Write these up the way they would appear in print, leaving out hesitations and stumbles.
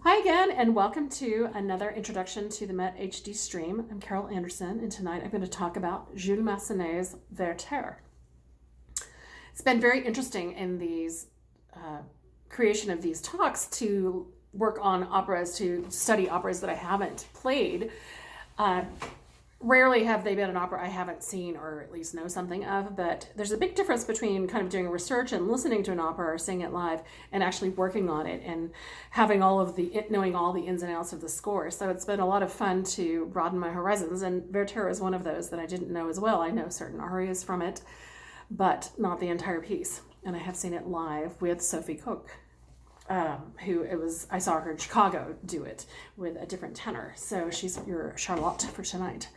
Hi again, and welcome to another introduction to the Met HD stream. I'm Carol Anderson, and tonight I'm going to talk about Jules Massenet's Werther. It's been very interesting in these creation of these talks to work on operas, to study operas that I haven't played. Rarely have they been an opera I haven't seen or at least know something of, but there's a big difference between kind of doing research and listening to an opera or seeing it live and actually working on it and having knowing all the ins and outs of the score. So it's been a lot of fun to broaden my horizons, and Werther is one of those that I didn't know as well. I know certain arias from it, but not the entire piece. And I have seen it live with Sophie Cook. I saw her in Chicago do it with a different tenor. So she's your Charlotte for tonight.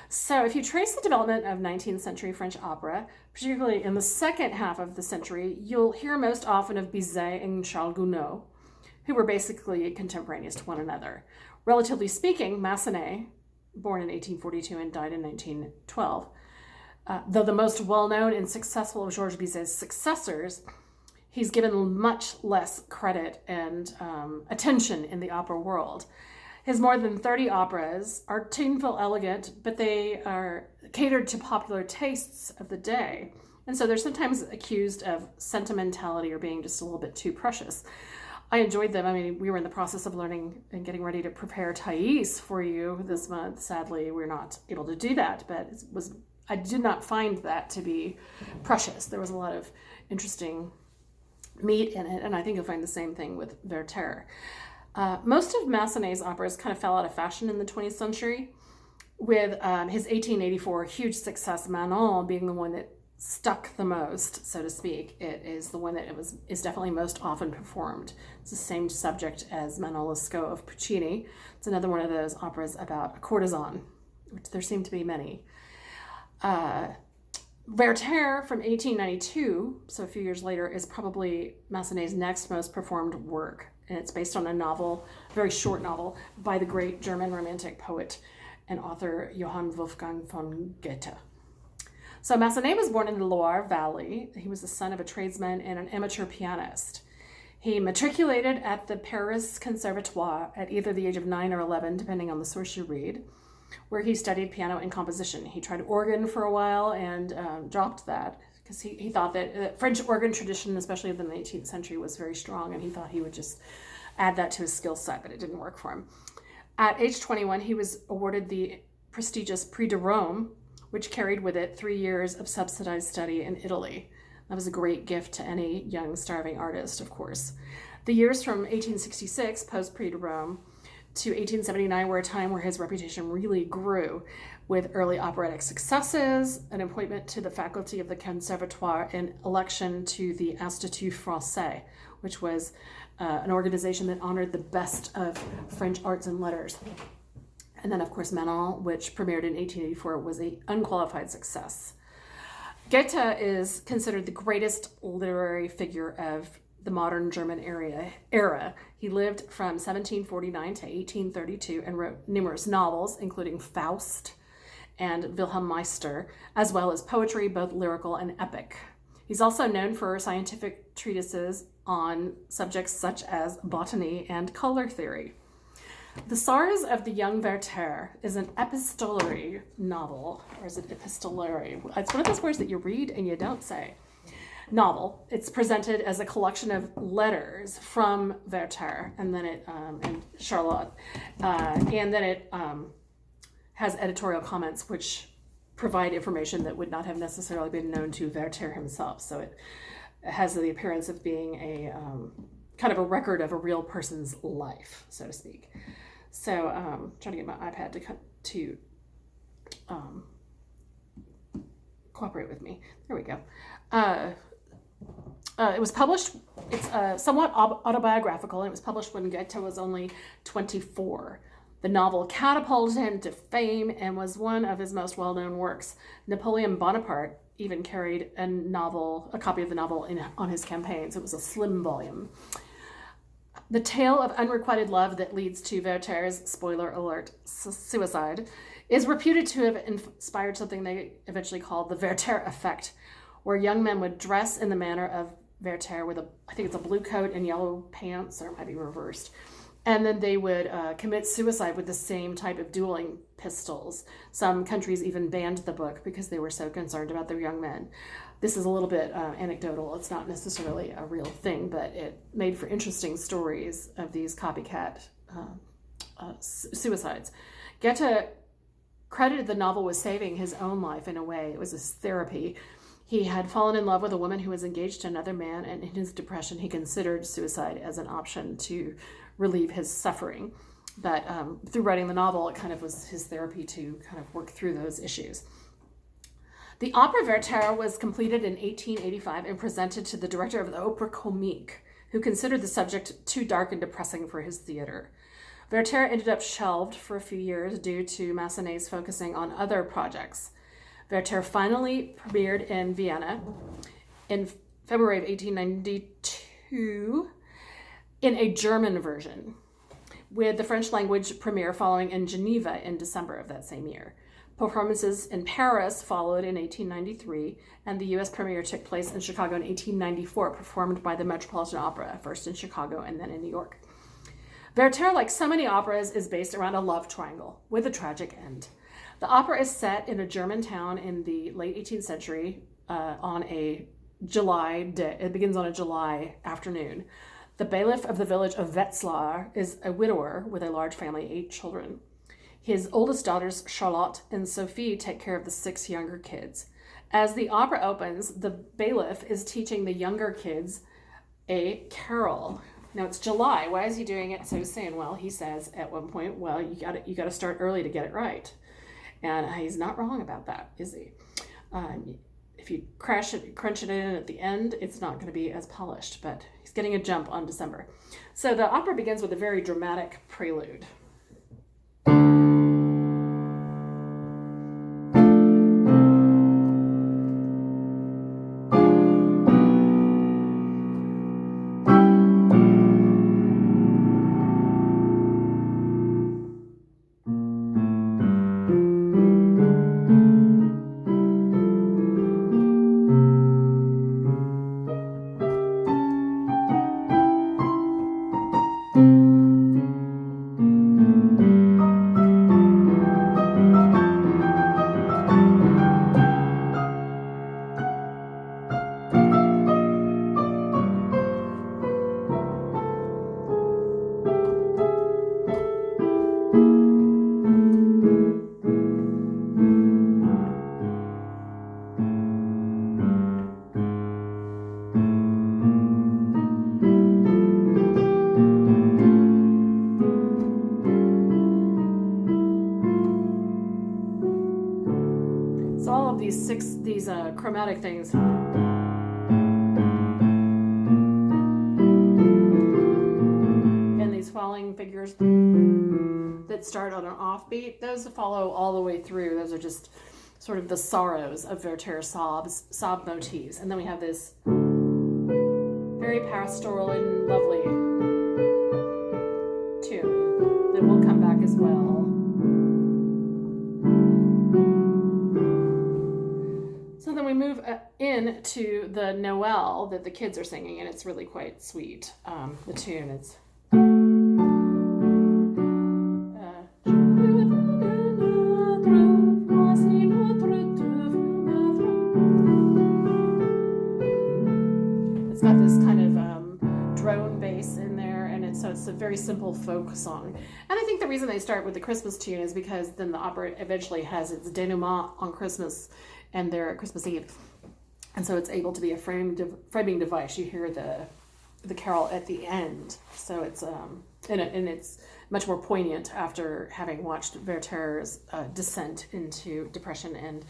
So if you trace the development of 19th century French opera, particularly in the second half of the century, you'll hear most often of Bizet and Charles Gounod, who were basically contemporaneous to one another. Relatively speaking, Massenet, born in 1842 and died in 1912, though the most well-known and successful of Georges Bizet's successors, he's given much less credit and attention in the opera world. His more than 30 operas are tuneful, elegant, but they are catered to popular tastes of the day. And so they're sometimes accused of sentimentality or being just a little bit too precious. I enjoyed them. I mean, we were in the process of learning and getting ready to prepare Thais for you this month. Sadly, we're not able to do that, but I did not find that to be precious. There was a lot of interesting meat in it, and I think you'll find the same thing with Werther. Most of Massenet's operas kind of fell out of fashion in the 20th century, with his 1884 huge success, Manon, being the one that stuck the most, so to speak. It is the one that is definitely most often performed. It's the same subject as Manon Lescaut of Puccini. It's another one of those operas about a courtesan, which there seem to be many. Werther from 1892, so a few years later, is probably Massenet's next most performed work. And it's based on a novel, a very short novel, by the great German Romantic poet and author Johann Wolfgang von Goethe. So Massenet was born in the Loire Valley. He was the son of a tradesman and an amateur pianist. He matriculated at the Paris Conservatoire at either the age of 9 or 11, depending on the source you read, where he studied piano and composition. He tried organ for a while and dropped that because he thought that the French organ tradition, especially in the 19th century, was very strong, and he thought he would just add that to his skill set, but it didn't work for him. At age 21, he was awarded the prestigious Prix de Rome, which carried with it 3 years of subsidized study in Italy. That was a great gift to any young, starving artist, of course. The years from 1866, post-Prix de Rome, to 1879 were a time where his reputation really grew, with early operatic successes, an appointment to the faculty of the Conservatoire, and election to the Institut Français, which was an organization that honored the best of French arts and letters. And then, of course, Manon, which premiered in 1884, was an unqualified success. Goethe is considered the greatest literary figure of the modern German era. He lived from 1749 to 1832 and wrote numerous novels, including Faust and Wilhelm Meister, as well as poetry, both lyrical and epic. He's also known for scientific treatises on subjects such as botany and color theory. The Sars of the Young Werther is an epistolary novel, or is it epistolary? It's one of those words that you read and you don't say. Novel. It's presented as a collection of letters from Werther and Charlotte, and then it has editorial comments which provide information that would not have necessarily been known to Werther himself. So it has the appearance of being a kind of a record of a real person's life, so to speak. So trying to get my iPad to cooperate with me. There we go. It was published, it's somewhat autobiographical, and it was published when Goethe was only 24. The novel catapulted him to fame and was one of his most well-known works. Napoleon Bonaparte even carried a copy of the novel on his campaigns. It was a slim volume. The tale of unrequited love that leads to Werther's, spoiler alert, suicide, is reputed to have inspired something they eventually called the Werther effect, where young men would dress in the manner of Werther with I think it's a blue coat and yellow pants, or it might be reversed, And then they would commit suicide with the same type of dueling pistols. Some countries even banned the book because they were so concerned about their young men. This is a little bit anecdotal. It's not necessarily a real thing, but it made for interesting stories of these copycat suicides. Goethe credited the novel with saving his own life in a way. It was his therapy. He had fallen in love with a woman who was engaged to another man, and in his depression, he considered suicide as an option to relieve his suffering. But through writing the novel, it kind of was his therapy to kind of work through those issues. The opera Werther was completed in 1885 and presented to the director of the Opera Comique, who considered the subject too dark and depressing for his theater. Werther ended up shelved for a few years due to Massenet's focusing on other projects. Werther finally premiered in Vienna in February of 1892 in a German version, with the French language premiere following in Geneva in December of that same year. Performances in Paris followed in 1893, and the U.S. premiere took place in Chicago in 1894, performed by the Metropolitan Opera, first in Chicago and then in New York. Werther, like so many operas, is based around a love triangle with a tragic end. The opera is set in a German town in the late 18th century on a July day. It begins on a July afternoon. The bailiff of the village of Wetzlar is a widower with a large family, 8 children. His oldest daughters, Charlotte and Sophie, take care of the 6 younger kids. As the opera opens, the bailiff is teaching the younger kids a carol. Now it's July. Why is he doing it so soon? Well, he says at one point, well, you got to start early to get it right. And he's not wrong about that, is he? If you crunch it in at the end, it's not going to be as polished, but he's getting a jump on December. So the opera begins with a very dramatic prelude. So all of these chromatic things and these falling figures that start on an offbeat, those follow all the way through. Those are just sort of the sorrows of Werther's sob motifs. And then we have this very pastoral and lovely tune that will come back as well. So then we move into the Noel that the kids are singing, and it's really quite sweet. The tune is... It's got this kind of drone bass in there, and so it's a very simple folk song. And I think the reason they start with the Christmas tune is because then the opera eventually has its denouement on Christmas, and they're at Christmas Eve. And so it's able to be a framing device. You hear the carol at the end. So it's and it's much more poignant after having watched Werther's descent into depression and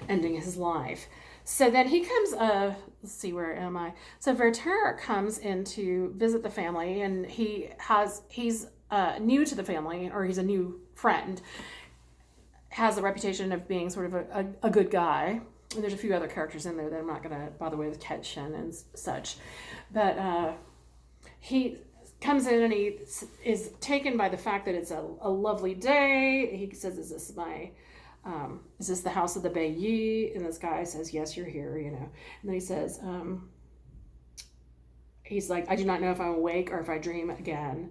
ending his life. So then he comes, let's see, where am I? So Werther comes in to visit the family, and he's new to the family, or he's a new friend, has a reputation of being sort of a good guy. And there's a few other characters in there that I'm not going to bother with, Kätzchen and such. But he comes in and he is taken by the fact that it's a lovely day. He says, is this the house of the Bailly? And this guy says, yes, you're here, you know. And then he says, he's like, I do not know if I'm awake or if I dream again.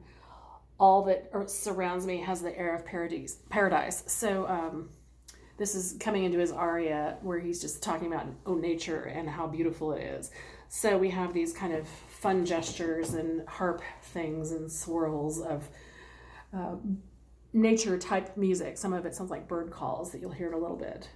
all that surrounds me has the air of paradise. So this is coming into his aria where he's just talking about nature and how beautiful it is. So we have these kind of fun gestures and harp things and swirls of nature type music. Some of it sounds like bird calls that you'll hear in a little bit.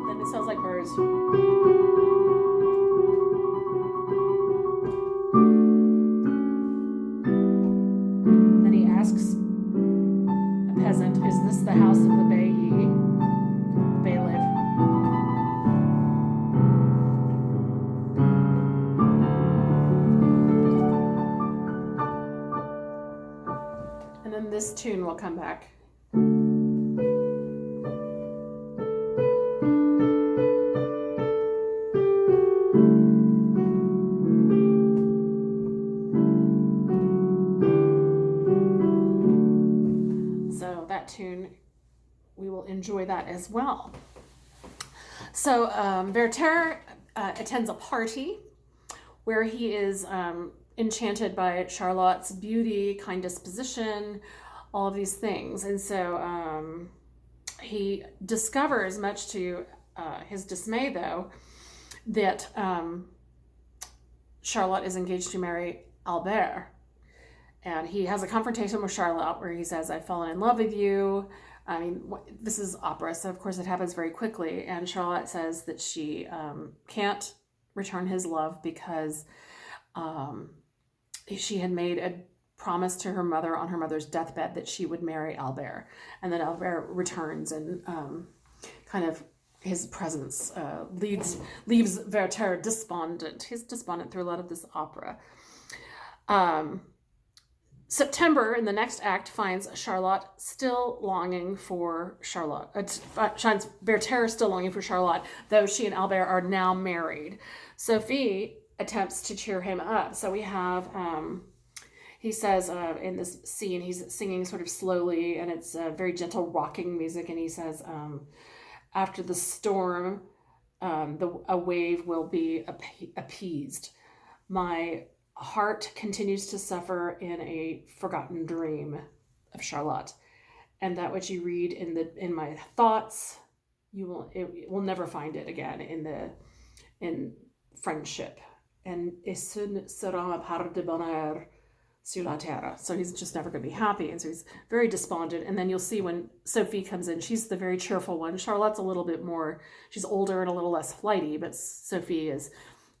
Then it sounds like birds. Then he asks a peasant, "Is this the house of the bailiff?" And then this tune will come back. So that tune, we will enjoy that as well. So Werther attends a party where he is enchanted by Charlotte's beauty, kind disposition, all of these things. And so he discovers, much to his dismay though, that Charlotte is engaged to marry Albert. And he has a confrontation with Charlotte where he says, "I've fallen in love with you." I mean, this is opera, so of course it happens very quickly. And Charlotte says that she can't return his love because she had made a promise to her mother on her mother's deathbed that she would marry Albert. And then Albert returns and kind of his presence leaves Werther despondent. He's despondent through a lot of this opera. September, in the next act, finds Charlotte still longing for finds Werther still longing for Charlotte, though she and Albert are now married. Sophie attempts to cheer him up. So we have, he says in this scene, he's singing sort of slowly, and it's very gentle rocking music, and he says, after the storm, a wave will be appeased. My heart continues to suffer in a forgotten dream of Charlotte, and that which you read in my thoughts, it will never find it again in friendship. And ce ne sera pas de bonheur sur la terre. So he's just never going to be happy, and so he's very despondent. And then you'll see when Sophie comes in, she's the very cheerful one. Charlotte's a little bit more, she's older and a little less flighty, but Sophie is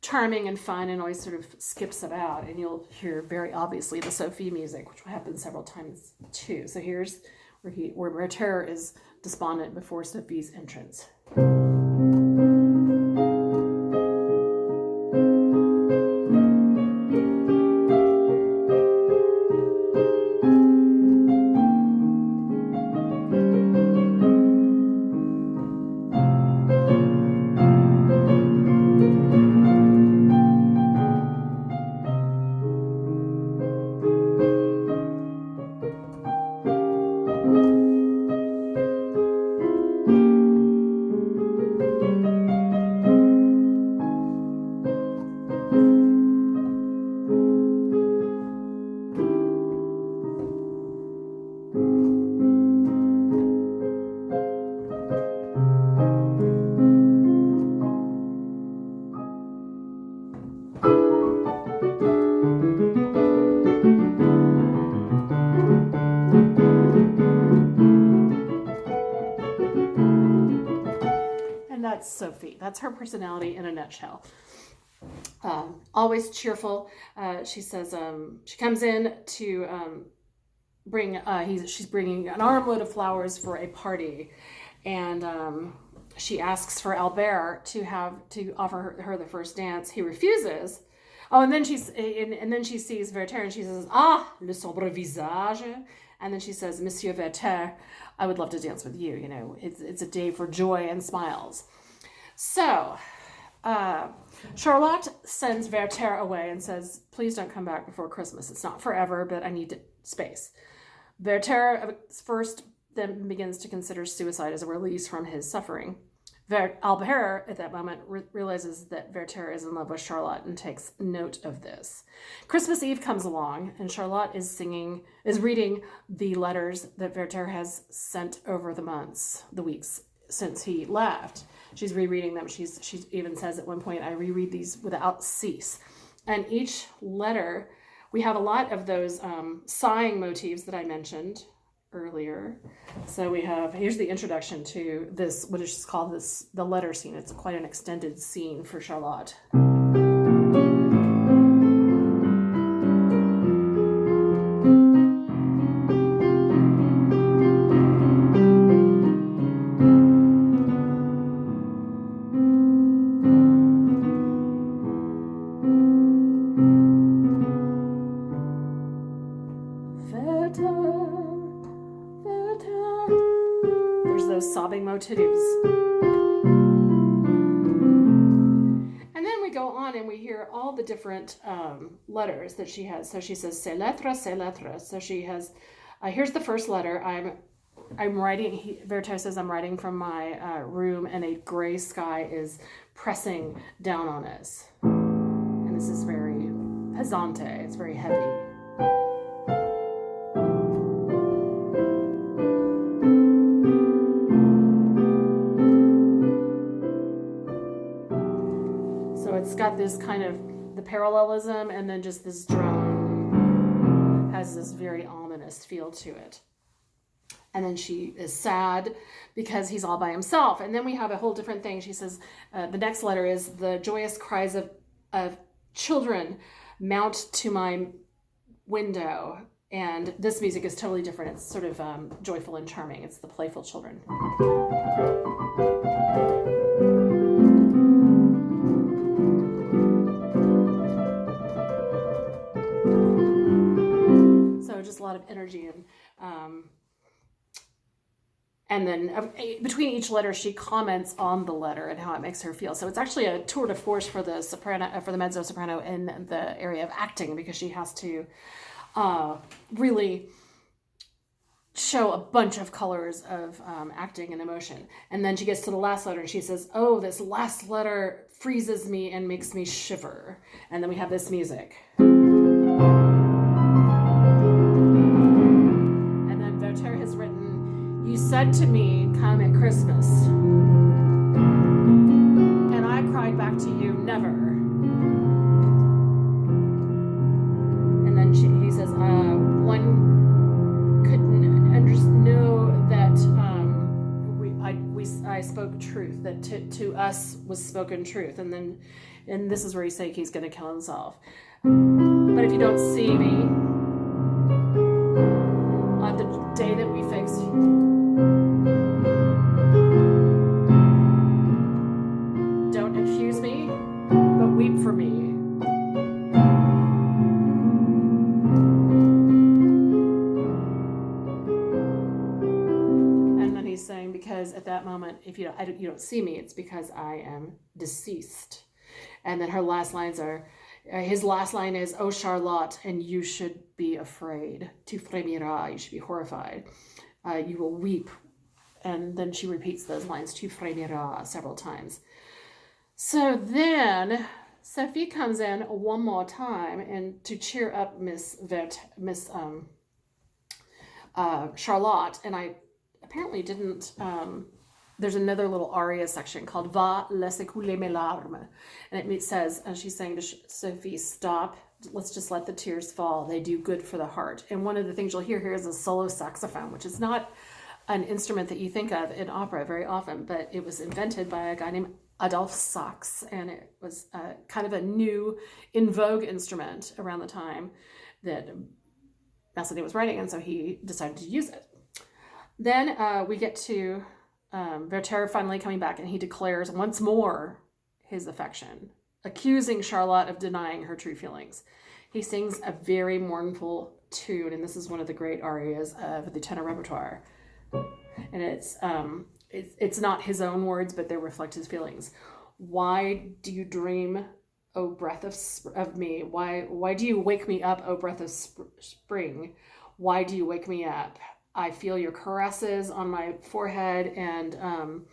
charming and fun and always sort of skips about, and you'll hear very obviously the Sophie music, which will happen several times too. So here's where Werther is despondent before Sophie's entrance. That's Sophie. That's her personality in a nutshell. Always cheerful. She says she comes in to bring. She's bringing an armload of flowers for a party, and she asks for Albert to offer her the first dance. He refuses. Oh, and then she sees Werther and she says, "Ah, le sombre visage." And then she says, "Monsieur Werther, I would love to dance with you. You know, it's a day for joy and smiles." So, Charlotte sends Werther away and says, please don't come back before Christmas. It's not forever, but I need space. Werther first then begins to consider suicide as a release from his suffering. Albert, at that moment, realizes that Werther is in love with Charlotte and takes note of this. Christmas Eve comes along, and Charlotte is reading the letters that Werther has sent over the weeks since he left. She's rereading them. She even says at one point, I reread these without cease. And each letter, we have a lot of those sighing motifs that I mentioned earlier. So here's the introduction to this, what is called the letter scene. It's quite an extended scene for Charlotte. Sobbing motifs. And then we go on and we hear all the different letters that she has. So she says, c'est lettre, c'est lettre. So she has, here's the first letter. I'm writing, Werther says, I'm writing from my room and a gray sky is pressing down on us. And this is very pesante. It's very heavy. It's got this kind of the parallelism, and then just this drone has this very ominous feel to it. And then she is sad because he's all by himself. And then we have a whole different thing. She says, the next letter is the joyous cries of children mount to my window. And this music is totally different. It's sort of joyful and charming. It's the playful children. Just a lot of energy and then between each letter she comments on the letter and how it makes her feel. So it's actually a tour de force for the mezzo soprano in the area of acting, because she has to really show a bunch of colors of acting and emotion. And then she gets to the last letter and she says, oh, this last letter freezes me and makes me shiver. And then we have this music. You said to me, come at Christmas. And I cried back to you, never. And then he says, one couldn't know that I spoke truth, that to us was spoken truth. And this is where he's saying he's going to kill himself. But if you don't see me, on the day that we fix don't accuse me, but weep for me. And then he's saying, because at that moment, if you don't see me, it's because I am deceased. And then his last line is, oh, Charlotte, and you should be afraid. Tu frémiras, you should be horrified. You will weep. And then she repeats those lines, tu frémiras, several times. So then Sophie comes in one more time and to cheer up Miss Charlotte. And I apparently didn't... there's another little aria section called Va laisser couler mes larmes. And it says, and she's saying to Sophie, stop, let's just let the tears fall. They do good for the heart. And one of the things you'll hear here is a solo saxophone, which is not an instrument that you think of in opera very often, but it was invented by a guy named Adolphe Sax, and it was kind of a new, in vogue instrument around the time that Massenet was writing, and so he decided to use it. Then we get to Werther finally coming back, and he declares once more his affection, accusing Charlotte of denying her true feelings. He sings a very mournful tune, and this is one of the great arias of the tenor repertoire. And it's not his own words, but they reflect his feelings. Why do you dream, O breath of me? Why do you wake me up, O breath of spring? Why do you wake me up? I feel your caresses on my forehead, and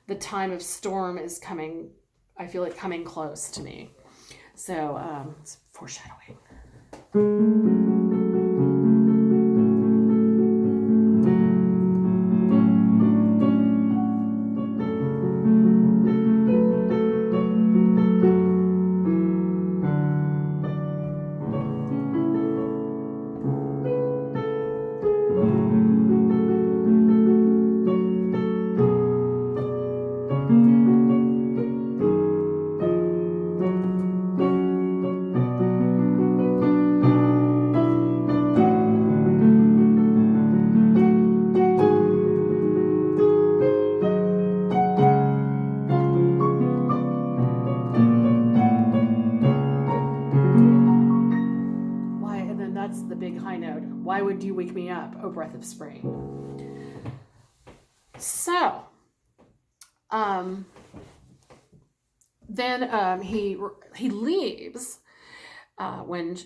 the time of storm is coming. I feel it coming close to me. So it's foreshadowing. That's the big high note. Why would you wake me up, O breath of spring? So, then he leaves when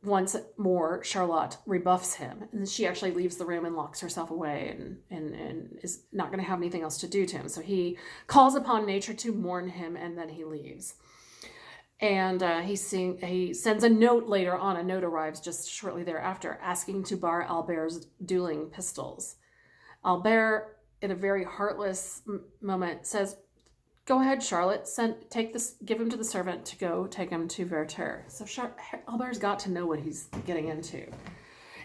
once more Charlotte rebuffs him, and she actually leaves the room and locks herself away and is not going to have anything else to do to him. So he calls upon nature to mourn him, and then he leaves. And he sends a note later on. A note arrives just shortly thereafter, asking to borrow Albert's dueling pistols. Albert, in a very heartless moment, says, "Go ahead, Charlotte. Give him to the servant to go take him to Werther." So Albert's got to know what he's getting into.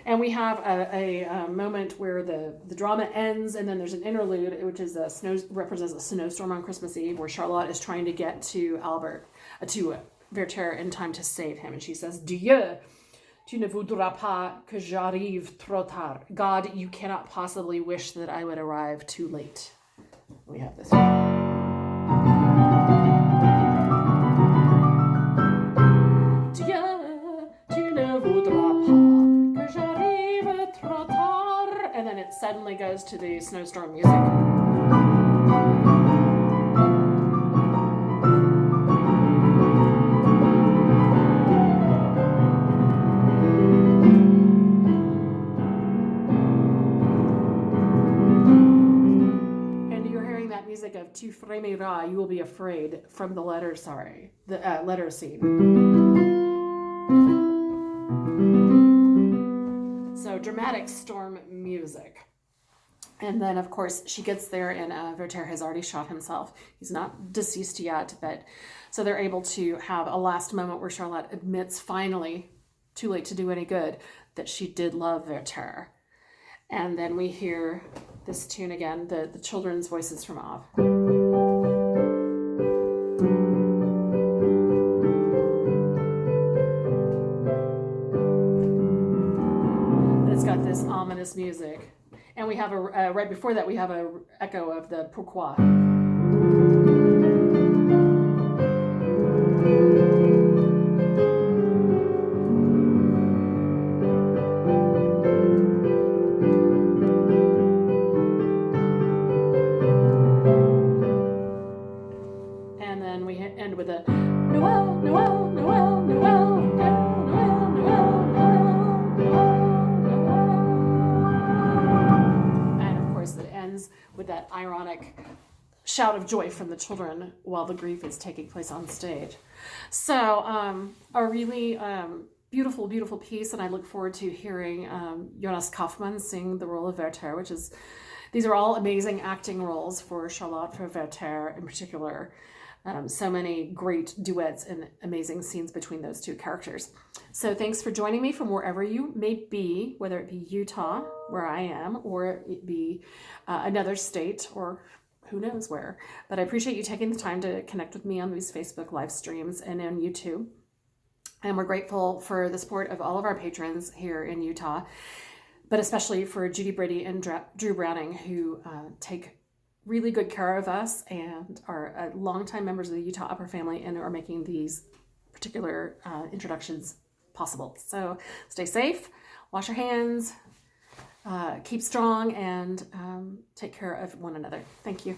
And we have a moment where the drama ends, and then there's an interlude, which is represents a snowstorm on Christmas Eve, where Charlotte is trying to get to Werther in time to save him. And she says, "Dieu, tu ne voudras pas que j'arrive trop tard." God, you cannot possibly wish that I would arrive too late. We have this. Dieu, tu ne voudras pas que j'arrive trop tard. And then it suddenly goes to the snowstorm music. Of "Tu frémiras, you will be afraid," from the letter scene. So dramatic storm music. And then, of course, she gets there, and Werther has already shot himself. He's not deceased yet, but so they're able to have a last moment where Charlotte admits, finally, too late to do any good, that she did love Werther. And then we hear this tune again, the children's voices from Av. And it's got this ominous music. And we have right before that, we have a echo of the Pourquoi. With a Noel, Noel, Noel, Noel, Noel, Noel, Noel, Noel. And of course it ends with that ironic shout of joy from the children while the grief is taking place on stage. So a really beautiful, beautiful piece, and I look forward to hearing Jonas Kaufmann sing the role of Werther, these are all amazing acting roles for Charlotte, for Werther in particular. So many great duets and amazing scenes between those two characters. So thanks for joining me from wherever you may be, whether it be Utah, where I am, or it be another state, or who knows where. But I appreciate you taking the time to connect with me on these Facebook live streams and on YouTube. And we're grateful for the support of all of our patrons here in Utah, but especially for Judy Brady and Drew Browning, who take really good care of us and are longtime members of the Utah Opera family and are making these particular introductions possible. So stay safe, wash your hands, keep strong, and take care of one another. Thank you.